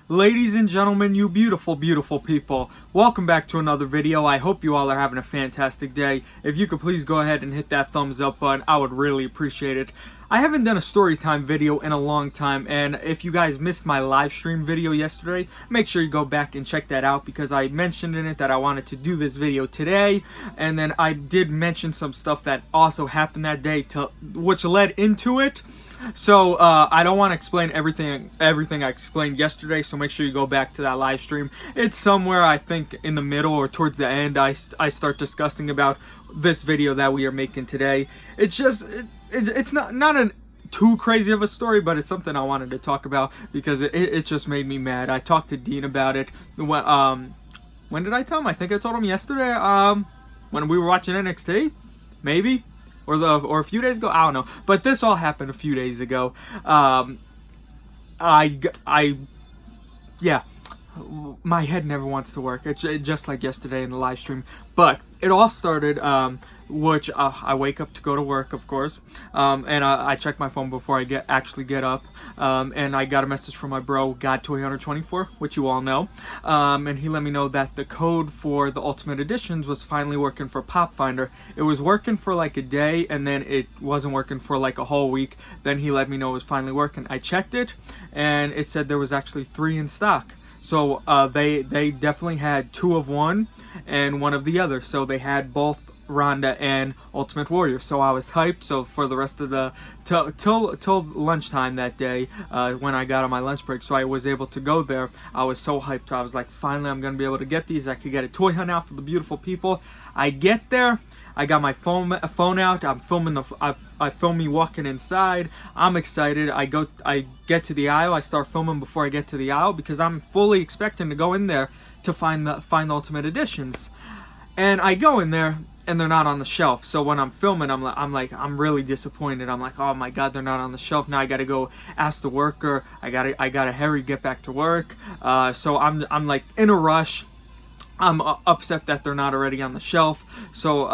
Ladies and gentlemen, you beautiful, beautiful people, welcome back to another video. I hope you all are having a fantastic day. If you could please go ahead and hit that thumbs up button, I would really appreciate it. I haven't done a story time video in a long time, and if you guys missed my live stream video yesterday, make sure you go back and check that out because I mentioned in it that I wanted to do this video today, and then I did mention some stuff that also happened that day which led into it. So I don't want to explain everything I explained yesterday, so make sure you go back to that live stream. It's somewhere, I think, in the middle or towards the end. I start discussing about this video that we are making today. It's just it's not a too crazy of a story, but it's something I wanted to talk about because it just made me mad. I talked to Dean about it. When did I tell him? I think I told him yesterday. When we were watching NXT, maybe. Or a few days ago, I don't know. But this all happened a few days ago. Yeah, my head never wants to work. It's just like yesterday in the live stream. But it all started, I wake up to go to work, of course, and I check my phone before I actually get up, and I got a message from my bro, GodToy124, which you all know, and he let me know that the code for the Ultimate Editions was finally working for PopFinder. It was working for like a day, and then it wasn't working for like a whole week. Then he let me know it was finally working. I checked it, and it said there was actually 3 in stock. So they definitely had 2 of one and 1 of the other. So they had both Ronda and Ultimate Warrior. So I was hyped. So for the rest of the till lunchtime that day, when I got on my lunch break, so I was able to go there. I was so hyped. I was like, finally, I'm gonna be able to get these. I could get a toy hunt out for the beautiful people. I get there. I got my phone out. I'm filming I film me walking inside. I'm excited. I get to the aisle. I start filming before I get to the aisle because I'm fully expecting to go in there to find the Ultimate Editions. And I go in there and they're not on the shelf. So when I'm filming, I'm really disappointed. I'm like, oh my god, they're not on the shelf. Now I gotta go ask the worker. I gotta hurry, get back to work. So I'm like in a rush. I'm upset that they're not already on the shelf. So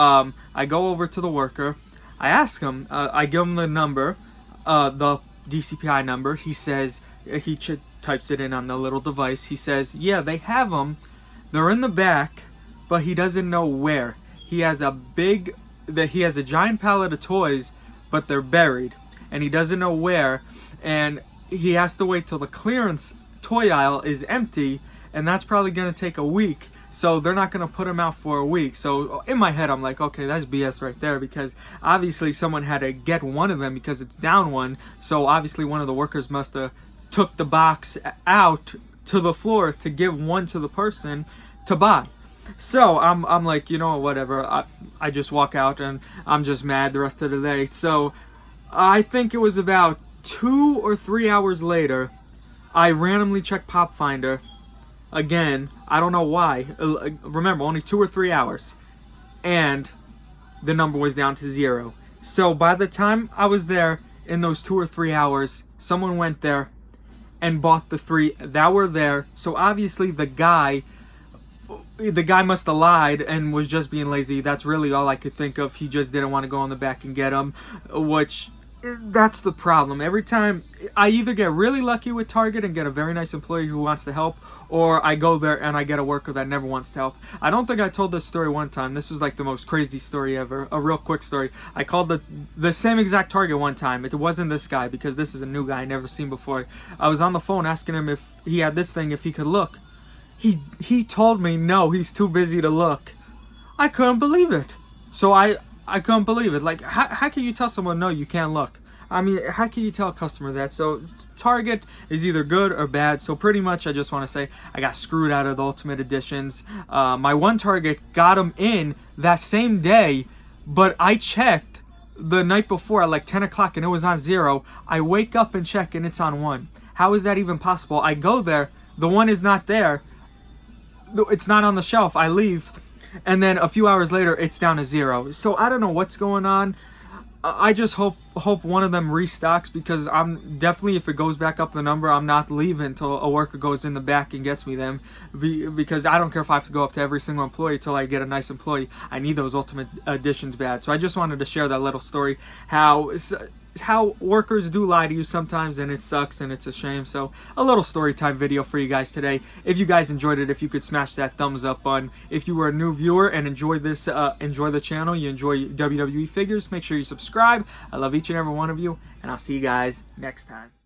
I go over to the worker. I ask him. I give him the number, the DCPI number. He says, he types it in on the little device. He says, yeah, they have them. They're in the back, but he doesn't know where. He has a giant pallet of toys, but they're buried, and he doesn't know where. And he has to wait till the clearance toy aisle is empty, and that's probably gonna take a week. So they're not going to put them out for a week. So in my head, I'm like, okay, that's BS right there. Because obviously someone had to get one of them because it's down one. So obviously one of the workers must have took the box out to the floor to give one to the person to buy. So I'm like, you know, whatever. I just walk out and I'm just mad the rest of the day. So I think it was about 2 or 3 hours later, I randomly checked PopFinder. Again, I don't know why. Remember, only 2 or 3 hours. And the number was down to 0. So by the time I was there in those 2 or 3 hours, someone went there and bought the 3 that were there. So obviously the guy must have lied and was just being lazy. That's really all I could think of. He just didn't want to go on the back and get them, which... that's the problem. Every time I either get really lucky with Target and get a very nice employee who wants to help, or I go there and I get a worker that never wants to help. I don't think I told this story one time. This was like the most crazy story ever. A real quick story. I called the same exact Target one time. It wasn't this guy because this is a new guy I never seen before. I was on the phone asking him if he had this thing, if he could look. He told me no, he's too busy to look. I couldn't believe it. So I couldn't believe it. Like, how can you tell someone, no, you can't look? I mean, how can you tell a customer that? So Target is either good or bad. So pretty much I just want to say I got screwed out of the Ultimate Editions. My one Target got them in that same day, but I checked the night before at like 10 o'clock and it was on 0. I wake up and check and it's on 1. How is that even possible? I go there, the 1 is not there. It's not on the shelf. I leave. And then a few hours later, it's down to 0. So I don't know what's going on. I just hope one of them restocks because I'm definitely, if it goes back up the number, I'm not leaving until a worker goes in the back and gets me them. Because I don't care if I have to go up to every single employee till I get a nice employee. I need those Ultimate Editions bad. So I just wanted to share that little story. How how workers do lie to you sometimes, and it sucks and it's a shame. So a little story time video for you guys today. If you guys enjoyed it, if you could smash that thumbs up button. If you were a new viewer and enjoy this, enjoy the channel, you enjoy WWE figures, make sure you subscribe. I love each and every one of you, and I'll see you guys next time.